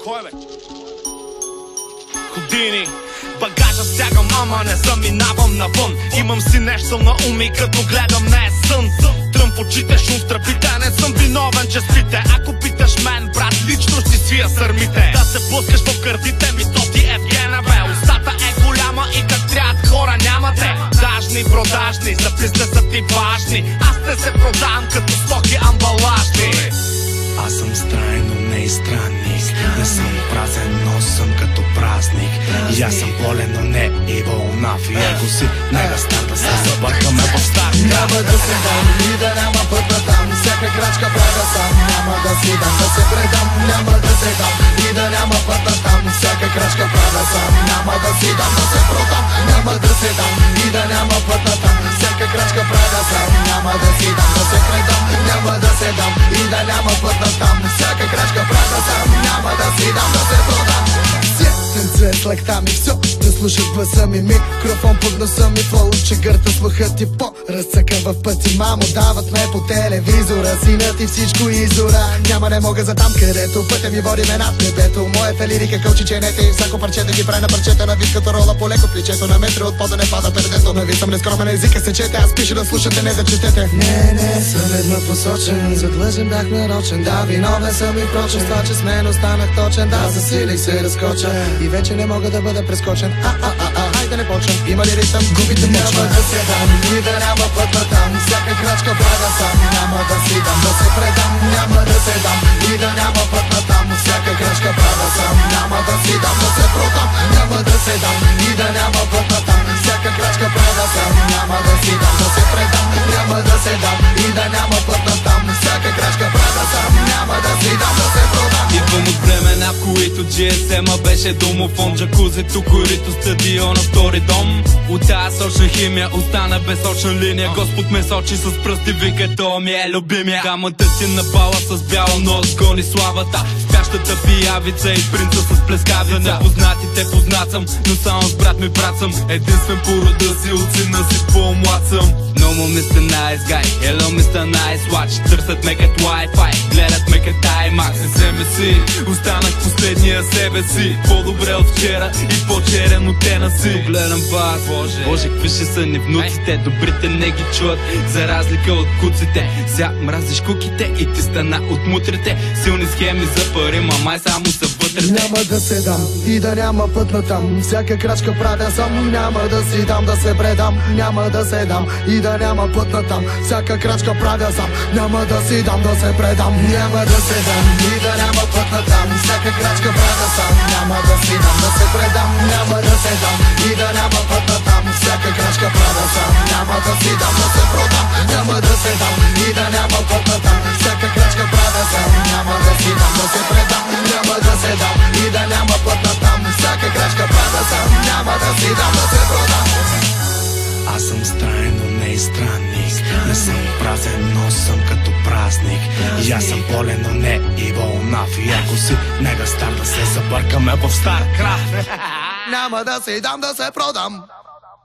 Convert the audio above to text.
Кой бе? Години багажа стягам, ама не заминавам навън. Имам си нещо на ум и като гледам не е сън. Тръм в очите, шум в тръбите, не съм виновен, че спите. Ако питаш мен, брат, лично си свия сърмите. Да се пускаш в кърдите ми, то ти е вгена, бе. Устата е голяма и как трябват хора нямате. Дажни, продажни, за пизде са ти важни. Аз те се продавам като стоки амбалажни. Аз съм странен, но не и странник. Не съм празен, но съм като празник. И аз съм болен, но не и вълнав. И его си, нега стар да се забъркаме в старт. Няма да се дам и да няма път на там. Всяка крачка правя сам. Няма да си дам да се предам. Няма да се дам и да няма път на там. Всяка крачка правя сам. Няма да си дам да се продам. Няма да се дам и да няма път на там. Всяка крачка правя сам. Няма да си дам да се предам. Няма да се дам и да няма път на там. Всяка крачка правя сам. Няма да си дам да се продам. Цвет с лъкта ми, все да слушат гласа ми. Микрофон под носа ми, флоу, че гърта слухът ти по-разцъкан в пъти. Мамо, дават ме по телевизора, синът и всичко изора. Няма не мога за там, където пътя ми води ме над небето. Моята лирика кълчи ченете и всяко парче да ги прави на парчета. На вид като рола по леко плечето, на метри от пода не пада пердето. На вид съм нескромен, езика се чете, аз пиша да слушате, не да четете. Не, съм ведно посочен, задлъжен бях нарочен. Да, виновен съм и прочен, с това, че с мен останах точен. Да, засилих се, разкоча и вече не мога да бъда прескочен. Айде не почвам, има ли ритъм, губите почвам. Няма да се дам и да няма път на там. Всяка крачка правя сам. Няма да си дам да се предам. Няма да се дам и да няма път на там. Всяка крачка правя сам. Няма да си дам да се продам. Няма да се дам и да няма път на там. Всяка крачка правя сам. Няма да си дам да се предам. Няма да се дам и да няма път на там. Всяка крачка правя сам. Няма да си дам да се продам. Идвам от времена, в които GSM-а беше домофон. Джакузито, корито, стадиона, втори дом. От тази сочна химия остана безсочна линия. Господ ме сочи с пръсти, вика, то ми е любимия. Дамата си на бала с бял нос гони славата. Спящата пиявица и принца с плескавица. Непознатите познат съм, но само с брат ми брат съм. Единствен по рода си, от сина си по-млад съм. No more Mr. Nice Guy, hello Mr. Nice Watch. Търсят ме като Wi-Fi, гледат ме като IMAX. Вземе си, останах последния себе си. По-добре от вчера и по-черен от тена си. Гледам вас, Боже, какви ще са ни внуците. Добрите не ги чуят, за разлика от куците. Ся мразиш куките и ти стана от мутрите. Силни схеми за пари, мамай само са вътрите. Няма да се дам и да няма път на там. Всяка крачка правя сам. Няма да си дам да се предам. Няма да се дам и да няма път на там. Всяка крачка правя сам. Няма да си дам да се предам. Няма да се дам и да няма път на там. Всяка крачка правя сам. Няма да си дам да се предам. Няма да се дам и да няма път на там. Всяка крачка правя сам. Няма да си дам да се продам. Няма да се дам и да няма път на там. Всяка крачка правя сам. Няма да си дам да се предам. Няма да се дам и да няма път на там. Всяка крачка правя сам. Няма да си дам да се продам. Аз съм странен, но не и странник. Не съм празен, но съм като празник. И аз съм болен, но не и вълнав. И ако си нега стар да се забъркаме в стар крав. Няма да си дам да се продам.